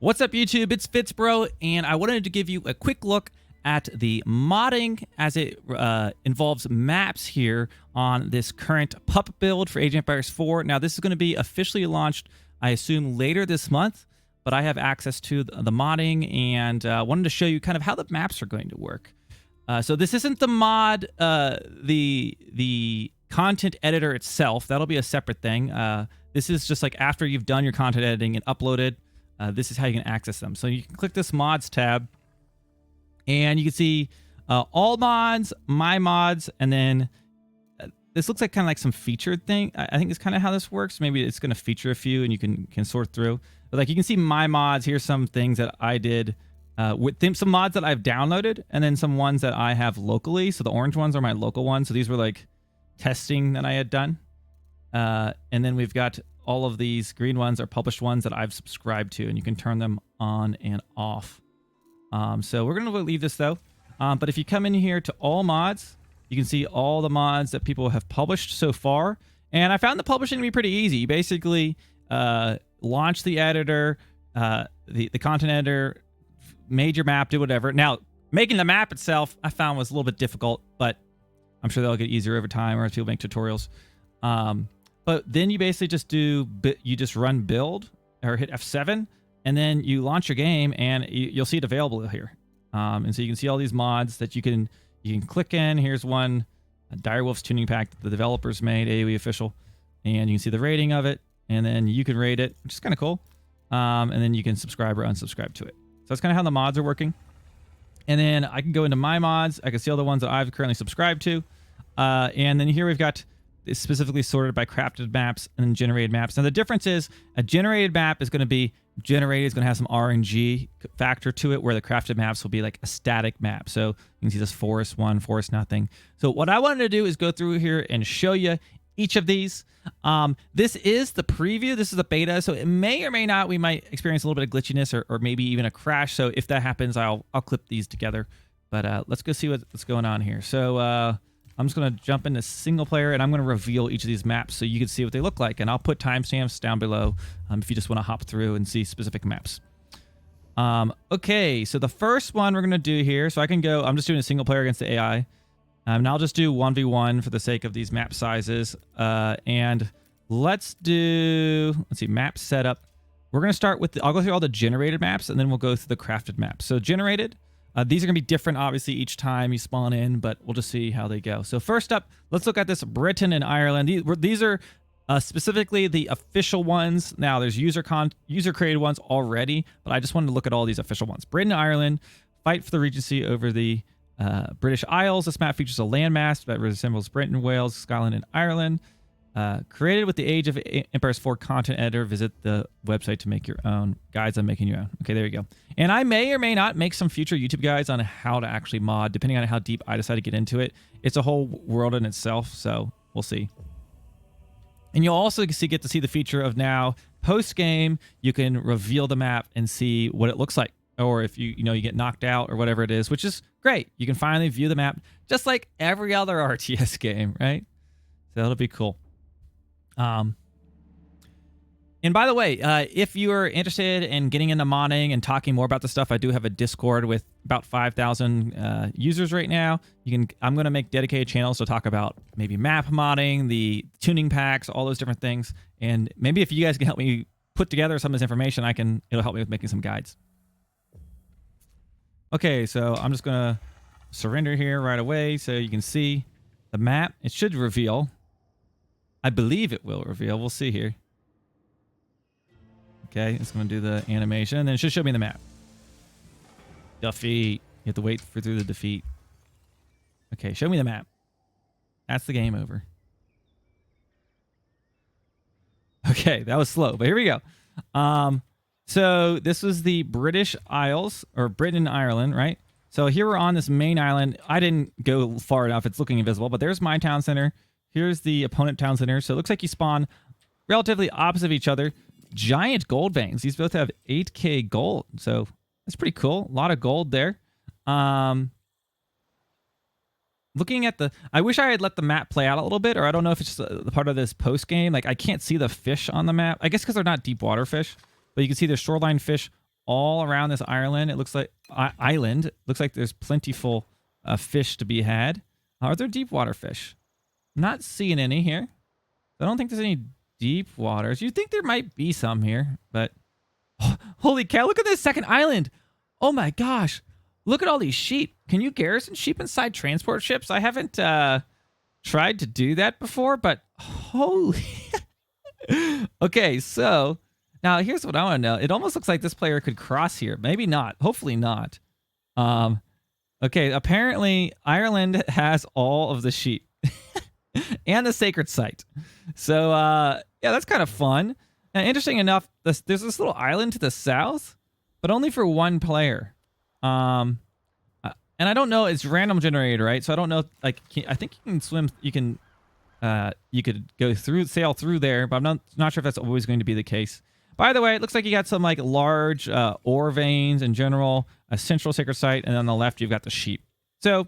What's up, YouTube? It's FitzBro, and I wanted to give you a quick look at the modding as it involves maps here on this current pup build for Age of Empires 4. Now, this is going to be officially launched, I assume, later this month, but I have access to the modding and wanted to show you kind of how the maps are going to work. So this isn't the mod, the content editor itself. That'll be a separate thing. This is just like after you've done your content editing and uploaded, this is how you can access them. So you can click this mods tab and you can see all mods, my mods, and then this looks like kind of like some featured thing. I think it's kind of how this works. Maybe it's going to feature a few and you can sort through. But like you can see my mods. Here's some things that I did with them, some mods that I've downloaded, and then some ones that I have locally. So the orange ones are my local ones. So these were like testing that I had done. And then we've got all of these green ones are published ones that I've subscribed to, and you can turn them on and off. So we're going to leave this though. But if you come in here to all mods, you can see all the mods that people have published so far. And I found the publishing to be pretty easy. You basically launch the editor, the content editor, made your map, do whatever. Now, making the map itself, I found was a little bit difficult, but I'm sure that'll get easier over time or as people make tutorials. But then you basically just run build or hit F7, and then you launch your game, and you'll see it available here. And so you can see all these mods that you can click in. Here's one, Direwolf's tuning pack that the developers made, AoE official, and you can see the rating of it, and then you can rate it, which is kind of cool. And then you can subscribe or unsubscribe to it. So that's kind of how the mods are working. And then I can go into my mods. I can see all the ones that I've currently subscribed to. And then here we've got it's specifically sorted by crafted maps and then generated maps. Now the difference is a generated map is going to be generated, is going to have some RNG factor to it, where the crafted maps will be like a static map. So you can see this forest one, forest nothing. So what I wanted to do is go through here and show you each of these. This is the preview. This is the beta. So it may or may not, we might experience a little bit of glitchiness or maybe even a crash. So if that happens, I'll clip these together. But let's go see what's going on here. So I'm just going to jump into single player, and I'm going to reveal each of these maps so you can see what they look like. And I'll put timestamps down below if you just want to hop through and see specific maps. Okay, so the first one we're going to do here, so I can go, I'm just doing a single player against the AI. And I'll just do 1v1 for the sake of these map sizes. And let's see, map setup. We're going to start with, I'll go through all the generated maps, and then we'll go through the crafted maps. So generated. These are going to be different, obviously, each time you spawn in, but we'll just see how they go. So first up, let's look at this Britain and Ireland. These are specifically the official ones. Now, there's user-created ones already, but I just wanted to look at all these official ones. Britain and Ireland fight for the regency over the British Isles. This map features a landmass that resembles Britain, Wales, Scotland, and Ireland. Created with the Age of Empires 4 content editor. Visit the website to make your own guides on making your own. Okay, there you go. And I may or may not make some future YouTube guides on how to actually mod, depending on how deep I decide to get into it. It's a whole world in itself, so we'll see. And you'll also get to see the feature of now, post-game, you can reveal the map and see what it looks like. Or if you get knocked out or whatever it is, which is great. You can finally view the map just like every other RTS game, right? So that'll be cool. And by the way, if you are interested in getting into modding and talking more about this stuff, I do have a Discord with about 5,000 users right now. I'm going to make dedicated channels to talk about maybe map modding, the tuning packs, all those different things. And maybe if you guys can help me put together some of this information, it'll help me with making some guides. Okay, so I'm just going to surrender here right away so you can see the map. It should reveal. I believe it will reveal. We'll see here. Okay, it's going to do the animation, and then it should show me the map. Defeat. You have to wait through the defeat. Okay, show me the map. That's the game over. Okay, that was slow, but here we go. So this was the British Isles, or Britain and Ireland, right? So here we're on this main island. I didn't go far enough. It's looking invisible, but there's my town center. Here's the opponent town center. So it looks like you spawn relatively opposite of each other. Giant gold veins. These both have 8K gold. So that's pretty cool. A lot of gold there. Looking at I wish I had let the map play out a little bit, or I don't know if it's just the part of this post game. Like I can't see the fish on the map. I guess because they're not deep water fish, but you can see there's shoreline fish all around this island. It looks like island. Looks like there's plentiful fish to be had. Are there deep water fish? I'm not seeing any here. I don't think there's any deep waters. You'd think there might be some here, but holy cow, look at this second island. Oh my gosh. Look at all these sheep. Can you garrison sheep inside transport ships? I haven't tried to do that before, but holy. Okay, so now here's what I want to know. It almost looks like this player could cross here. Maybe not. Hopefully not. Okay, apparently Ireland has all of the sheep and the sacred site. So yeah, that's kind of fun. And interesting enough, there's this little island to the south, but only for one player. And I don't know, it's random generated, right? So I don't know, like, I think you can swim, you could go through, sail through there, but I'm not sure if that's always going to be the case. By the way, it looks like you got some like large ore veins in general, a central sacred site, and on the left you've got the sheep. So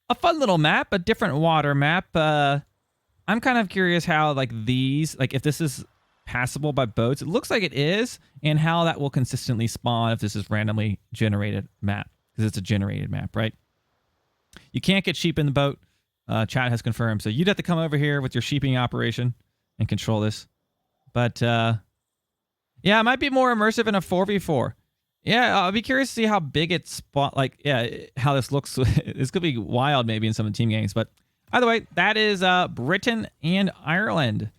a fun little map, a different water map. I'm kind of curious how like these, like if this is passable by boats. It looks like it is, and how that will consistently spawn if this is randomly generated map, because it's a generated map, right? You can't get sheep in the boat. Chat has confirmed. So you'd have to come over here with your sheeping operation and control this. But yeah, it might be more immersive in a 4v4. Yeah, I'll be curious to see how big it spawn. Like, yeah, how this looks. This could be wild maybe in some of the team games. But either way, that is Britain and Ireland.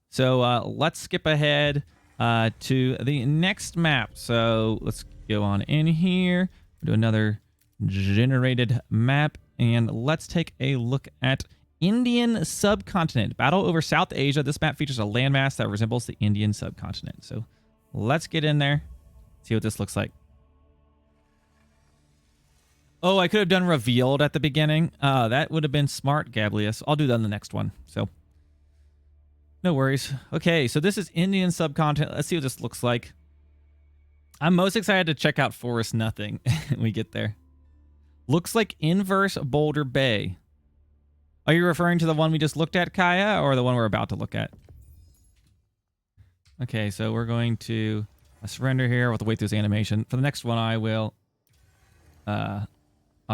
So let's skip ahead to the next map. So let's go on in here, do another generated map, and let's take a look at Indian Subcontinent. Battle over South Asia. This map features a landmass that resembles the Indian Subcontinent. So let's get in there, see what this looks like. Oh, I could have done revealed at the beginning. That would have been smart, Gablius. I'll do that on the next one. So no worries. Okay, so this is Indian Subcontinent. Let's see what this looks like. I'm most excited to check out Forest Nothing when we get there. Looks like Inverse Boulder Bay. Are you referring to the one we just looked at, Kaya, or the one we're about to look at? Okay, so we're going to surrender here. We'll have to wait through this animation. For the next one, I will... I'll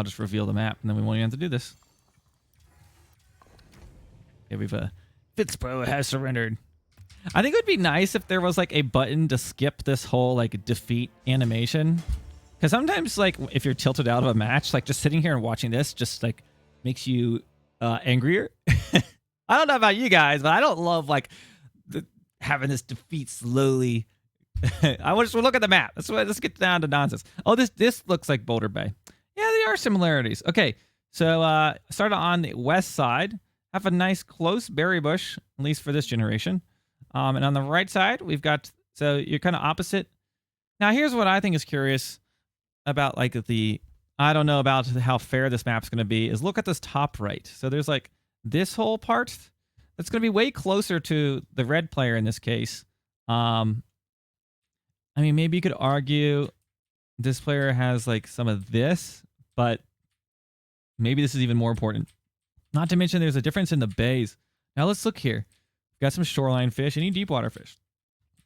just reveal the map, and then we won't even have to do this. Okay, we've... FitzBro has surrendered. I think it would be nice if there was like a button to skip this whole like defeat animation. Because sometimes like if you're tilted out of a match, like just sitting here and watching this just like makes you angrier. I don't know about you guys, but I don't love like having this defeat slowly. I want to look at the map. Let's get down to nonsense. Oh, this looks like Boulder Bay. Yeah, there are similarities. Okay, so started on the west side. Have a nice close berry bush, at least for this generation. And on the right side, we've got, so you're kind of opposite. Now, here's what I think is curious about like I don't know about how fair this map's going to be, is look at this top right. So there's like this whole part that's going to be way closer to the red player in this case. I mean, maybe you could argue this player has like some of this, but maybe this is even more important. Not to mention there's a difference in the bays. Now let's look here. We've got some shoreline fish, any deep water fish.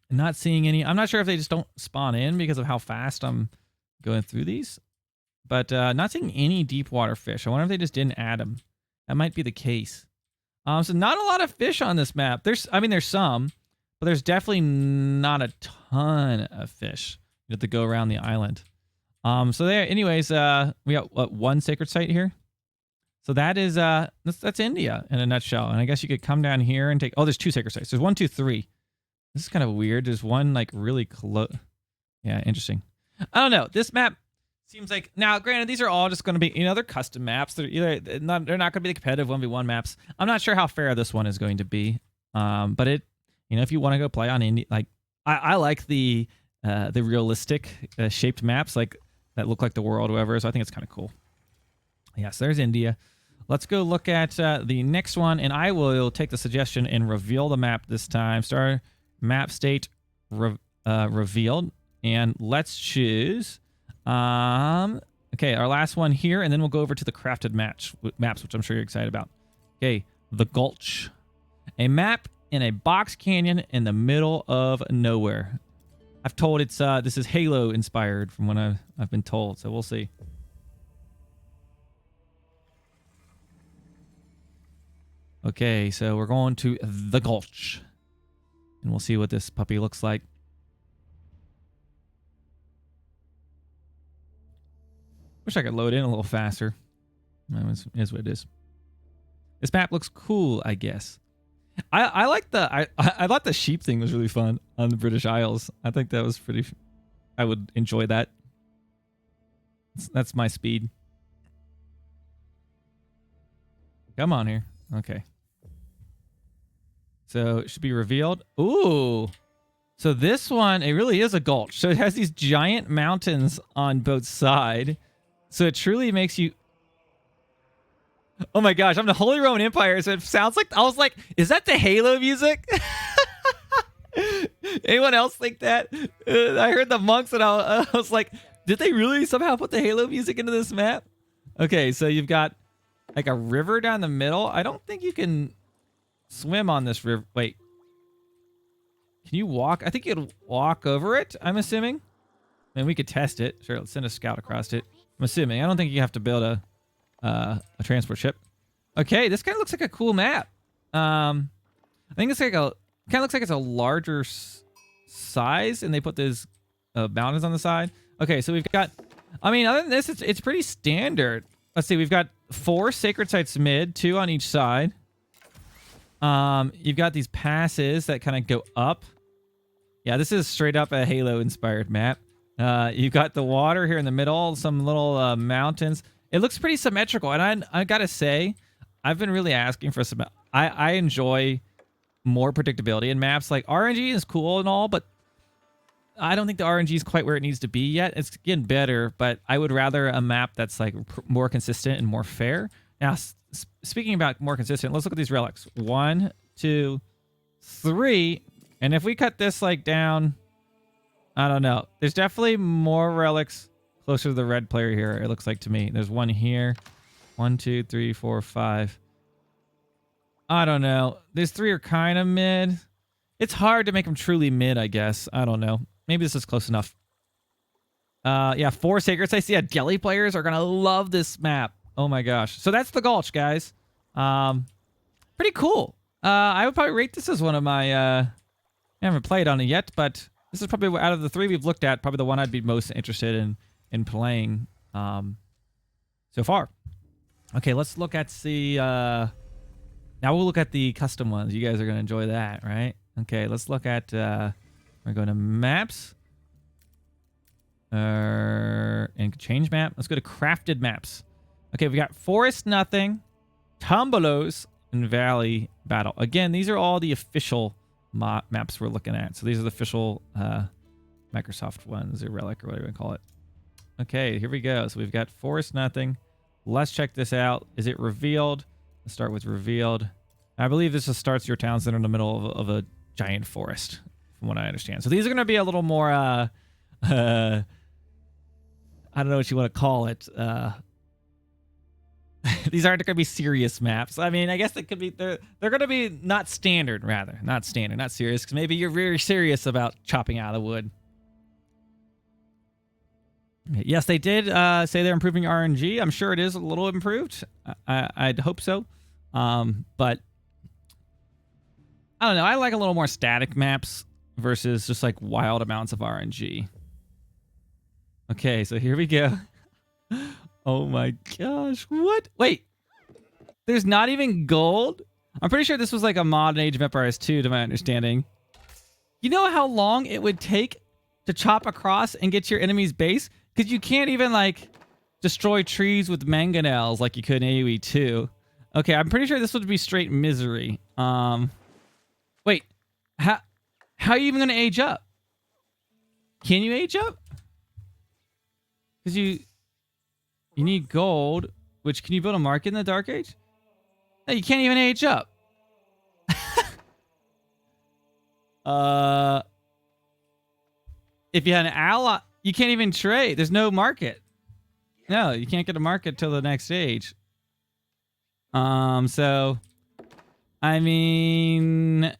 I'm not seeing any. I'm not sure if they just don't spawn in because of how fast I'm going through these. But not seeing any deep water fish. I wonder if they just didn't add them. That might be the case. So not a lot of fish on this map. There's some, but there's definitely not a ton of fish. You have to go around the island. So there, anyways, we got what, one sacred site here? So that is that's India in a nutshell. And I guess you could come down here and take... Oh, there's two sacred sites. There's 1, 2, 3. This is kind of weird. There's one like really close. Yeah, interesting. I don't know. This map seems like... Now, granted, these are all just going to be, they're custom maps. They're not going to be the competitive 1v1 maps. I'm not sure how fair this one is going to be. But it, if you want to go play on India, like I like the realistic shaped maps like that look like the world, whatever. So I think it's kind of cool. Yes, there's India. Let's go look at the next one, and I will take the suggestion and reveal the map this time. Start map state revealed, and let's choose. Okay, our last one here, and then we'll go over to the crafted maps, which I'm sure you're excited about. Okay, the Gulch, a map in a box canyon in the middle of nowhere. I've told it's this is Halo inspired from what I've been told, so we'll see. Okay, so we're going to the Gulch, and we'll see what this puppy looks like. Wish I could load in a little faster. It is what it is. This map looks cool, I guess. I like the I thought the sheep thing was really fun on the British Isles. I think that was pretty. I would enjoy that. That's my speed. Come on here. Okay. So it should be revealed. Ooh. So this one, it really is a gulch. So it has these giant mountains on both sides. So it truly makes you... Oh my gosh, I'm the Holy Roman Empire, so it sounds like... I was like, is that the Halo music? Anyone else think that? I heard the monks and I was like, did they really somehow put the Halo music into this map? Okay, so you've got like a river down the middle. I don't think you can swim on this river. Wait. Can you walk? I think you could walk over it, I'm assuming. And we could test it. Sure, let's send a scout across it. I'm assuming. I don't think you have to build a transport ship. Okay, this kind of looks like a cool map. I think it's like a kind of looks like it's a larger size, and they put these mountains on the side. Okay, so we've got. I mean, other than this, it's pretty standard. Let's see, we've got 4 sacred sites mid, 2 on each side. You've got these passes that kind of go up. Yeah, this is straight up a Halo-inspired map. You've got the water here in the middle, some little mountains. It looks pretty symmetrical, and I gotta say, I've been really asking for some... I enjoy more predictability in maps. Like, RNG is cool and all, but I don't think the RNG is quite where it needs to be yet. It's getting better, but I would rather a map that's like more consistent and more fair. Now, speaking about more consistent, let's look at these relics. 1, 2, 3, and if we cut this like down... I don't know. There's definitely more relics closer to the red player here, it looks like to me. There's 1 here. 1, 2, 3, 4, 5. I don't know. These 3 are kind of mid. It's hard to make them truly mid, I guess. I don't know. Maybe this is close enough. Yeah, 4 sacred sites. Yeah, Delhi players are going to love this map. Oh my gosh. So that's the Gulch, guys. Pretty cool. I would probably rate this as one of my... I haven't played on it yet, but... This is probably, out of the 3 we've looked at, probably the one I'd be most interested in playing so far. Okay, let's look at the... now we'll look at the custom ones. You guys are going to enjoy that, right? Okay, let's look at... we're going to maps. And change map. Let's go to crafted maps. Okay, we got Forest Nothing, Tombolos, and Valley Battle. Again, these are all the official... maps we're looking at. So these are the official Microsoft ones, or Relic, or whatever you call it. Okay, here we go. So we've got Forest Nothing. Let's check this out. Is it revealed? Let's start with revealed. I believe this just starts your town center in the middle of a giant forest, from what I understand. So these are going to be a little more, I don't know what you want to call it. These aren't going to be serious maps. I mean, I guess they could be. They're going to be not standard, rather. Not standard, not serious, because maybe you're very serious about chopping out of the wood. Yes, they did say they're improving RNG. I'm sure it is a little improved. I'd hope so. But I don't know. I like a little more static maps versus just like wild amounts of RNG. Okay, so here we go. Oh my gosh, what? Wait, there's not even gold? I'm pretty sure this was like a mod in Age of Empires 2, to my understanding. You know how long it would take to chop across and get your enemy's base? Because you can't even like destroy trees with mangonels like you could in AoE2. Okay, I'm pretty sure this would be straight misery. Wait, how are you even going to age up? Can you age up? Because you need gold, which can you build a market in the Dark Age? No, you can't even age up. If you had an ally, you can't even trade. There's no market. No, you can't get a market till the next age. So, I mean,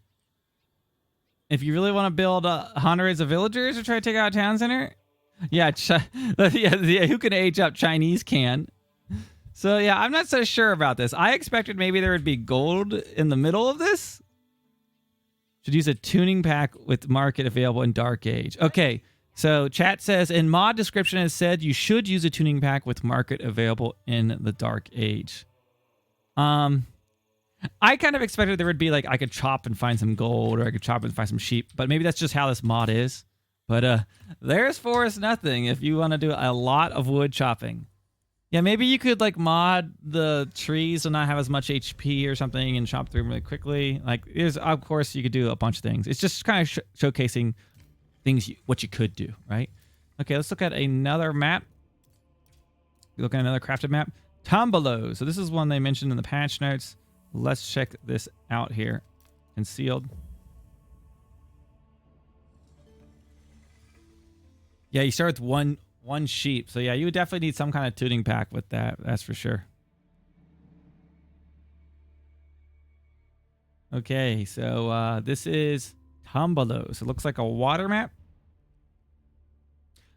if you really want to build hundreds of villagers or try to take out a town center, yeah, yeah, who can age up? Chinese can. So yeah, I'm not so sure about this. I expected maybe there would be gold in the middle of this. Should use a tuning pack with market available in Dark Age. Okay, so chat says, in mod description it said you should use a tuning pack with market available in the Dark Age. I kind of expected there would be like, I could chop and find some gold, or I could chop and find some sheep, but maybe that's just how this mod is. But there's forest nothing if you want to do a lot of wood chopping. Yeah, maybe you could like mod the trees to not have as much HP or something and chop through them really quickly. Like, of course, you could do a bunch of things. It's just kind of showcasing things, what you could do, right? Okay, let's look at another map. Look at another crafted map. Tombolos. So this is one they mentioned in the patch notes. Let's check this out here. Concealed. Yeah, you start with one sheep. So yeah, you would definitely need some kind of tuning pack with that. That's for sure. Okay, so this is Tombolos. It looks like a water map.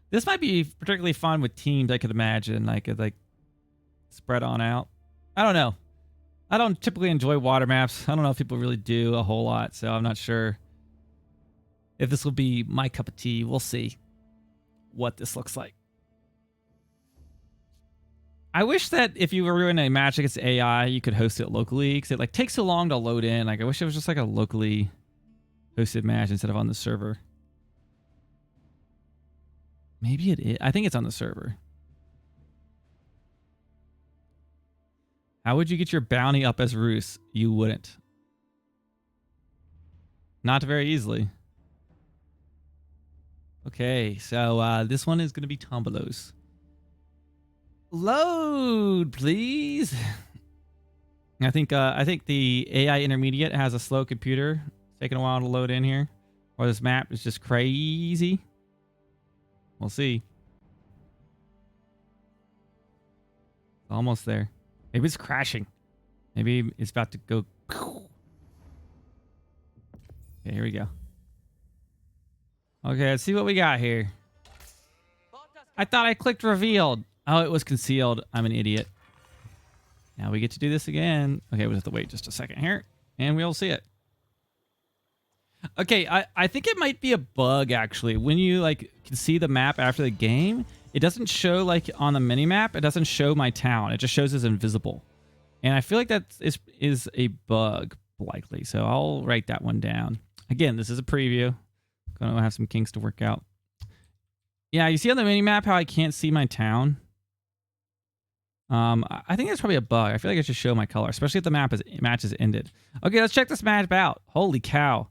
This might be particularly fun with teams, I could imagine. Like spread on out. I don't know. I don't typically enjoy water maps. I don't know if people really do a whole lot, so I'm not sure if this will be my cup of tea. We'll see what this looks like. I wish that if you were doing a match against AI, you could host it locally, because it like takes so long to load in. Like, I wish it was just like a locally hosted match instead of on the server. Maybe it is. I think it's on the server. How would you get your bounty up as Roos? You wouldn't. Not very easily. Okay, so this one is going to be Tombolos. Load, please. I think the AI intermediate has a slow computer. It's taking a while to load in here. Or this map is just crazy. We'll see. Almost there. Maybe it's crashing. Maybe it's about to go. Okay, here we go. Okay, let's see what we got here. I thought I clicked revealed. Oh, it was concealed. I'm an idiot. Now we get to do this again. Okay, we'll have to wait just a second here, and we'll see it. Okay, I think it might be a bug, actually. When you like can see the map after the game, it doesn't show like on the mini map. It doesn't show my town. It just shows as invisible. And I feel like that is a bug, likely. So I'll write that one down. Again, this is a preview. Gonna have some kinks to work out. Yeah, you see on the mini map how I can't see my town? I think that's probably a bug. I feel like I should show my color, especially if the match is ended. Okay, let's check this map out. Holy cow.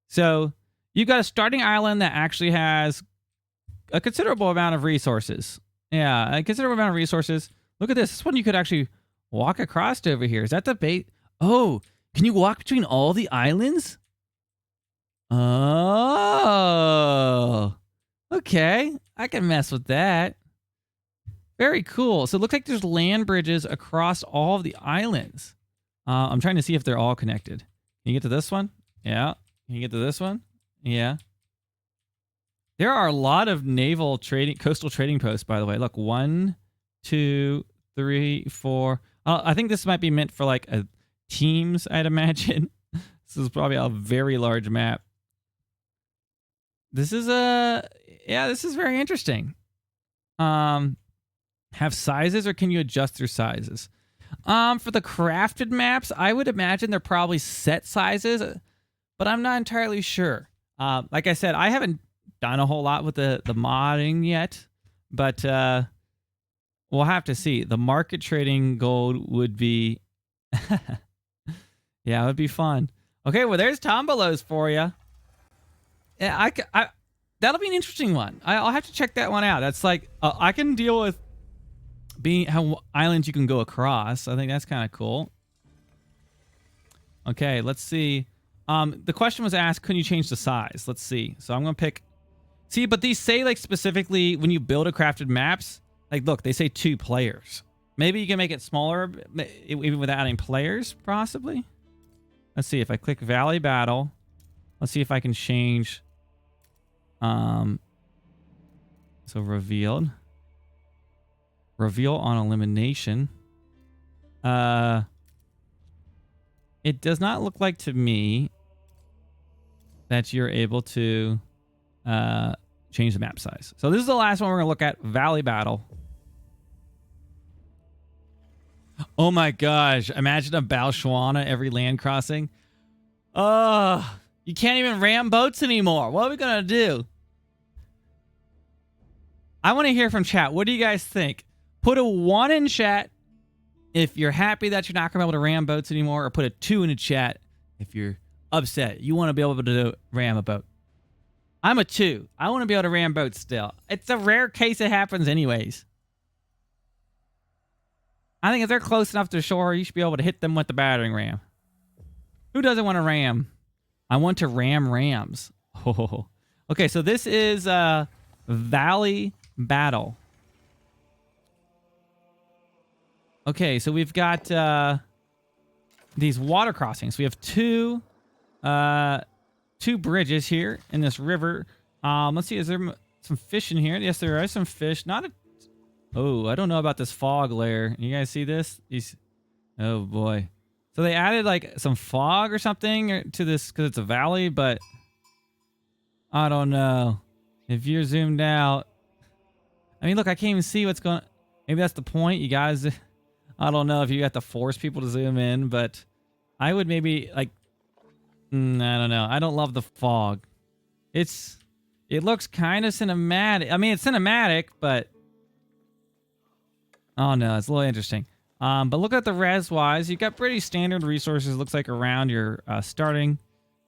So you've got a starting island that actually has a considerable amount of resources. Yeah, a considerable amount of resources. Look at this. This one you could actually walk across to over here. Is that the bait? Oh, can you walk between all the islands? Oh, okay. I can mess with that. Very cool. So it looks like there's land bridges across all of the islands. I'm trying to see if they're all connected. Can you get to this one? Yeah. Can you get to this one? Yeah. There are a lot of naval trading, coastal trading posts, by the way. Look, 1, 2, 3, 4. I think this might be meant for like teams, I'd imagine. This is probably a very large map. This is this is very interesting. Have sizes, or can you adjust through sizes? For the crafted maps, I would imagine they're probably set sizes, but I'm not entirely sure. Like I said, I haven't done a whole lot with the modding yet, but we'll have to see. The market trading gold would be, yeah, it would be fun. Okay, well, there's Tombolos for you. Yeah, that'll be an interesting one. I'll have to check that one out. That's like I can deal with how islands you can go across. I think that's kind of cool. Okay, let's see. The question was asked, can you change the size? Let's see. So I'm gonna pick. See, but these say like specifically when you build a crafted maps, like look, they say 2 players. Maybe you can make it smaller, even without adding players, possibly. Let's see if I click Valley Battle. Let's see if I can change. So revealed. Reveal on elimination. It does not look like to me that you're able to change the map size. So this is the last one we're gonna look at, Valley Battle. Oh my gosh, imagine a Balshwana every land crossing. You can't even ram boats anymore. What are we gonna do? I want to hear from chat. What do you guys think? Put a 1 in chat if you're happy that you're not gonna be able to ram boats anymore, or put a 2 in the chat if you're upset. You want to be able to ram a boat. I'm a 2. I want to be able to ram boats still. It's a rare case it happens anyways. I think if they're close enough to shore, you should be able to hit them with the battering ram. Who doesn't want to ram? I want to ram rams. Oh. Okay, so this is Valley Battle. Okay, so we've got these water crossings. We have two bridges here in this river. Let's see, is there some fish in here? Yes, there are some fish. Not a... Oh, I don't know about this fog layer. You guys see this? Oh boy. So they added like some fog or something to this because it's a valley, but I don't know. If you're zoomed out, I mean, look, I can't even see what's going on. Maybe that's the point. You guys, I don't know if you have to force people to zoom in, but I would maybe like, I don't know. I don't love the fog. It looks kind of cinematic. I mean, it's cinematic, but oh no, it's a little interesting. But look at the res-wise. You've got pretty standard resources, looks like, around your starting.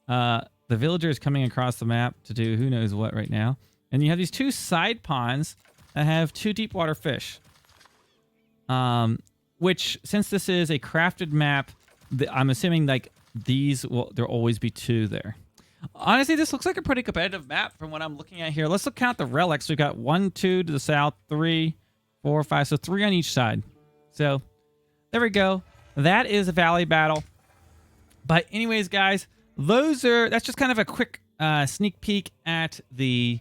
The villager is coming across the map to do who knows what right now. And you have these 2 side ponds that have 2 deep water fish. Which, since this is a crafted map, I'm assuming like these there'll always be 2 there. Honestly, this looks like a pretty competitive map from what I'm looking at here. Let's count the relics. We've got 1, 2 to the south, 3, 4, 5. So 3 on each side. So there we go. That is a Valley Battle. But anyways, guys, that's just kind of a quick sneak peek at the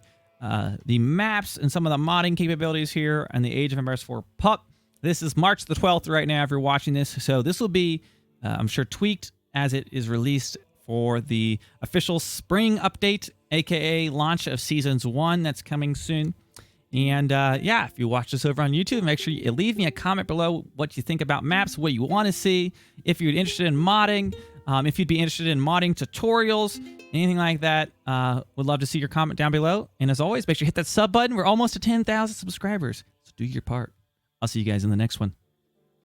maps and some of the modding capabilities here on the Age of Empires 4 PUP. This is March the 12th right now if you're watching this. So this will be, I'm sure, tweaked as it is released for the official spring update, aka launch of Seasons 1 that's coming soon. And yeah, if you watch this over on YouTube, make sure you leave me a comment below what you think about maps, what you want to see, if you're interested in modding, if you'd be interested in modding tutorials, anything like that. Would love to see your comment down below. And as always, make sure you hit that sub button. We're almost to 10,000 subscribers, so do your part. I'll see you guys in the next one.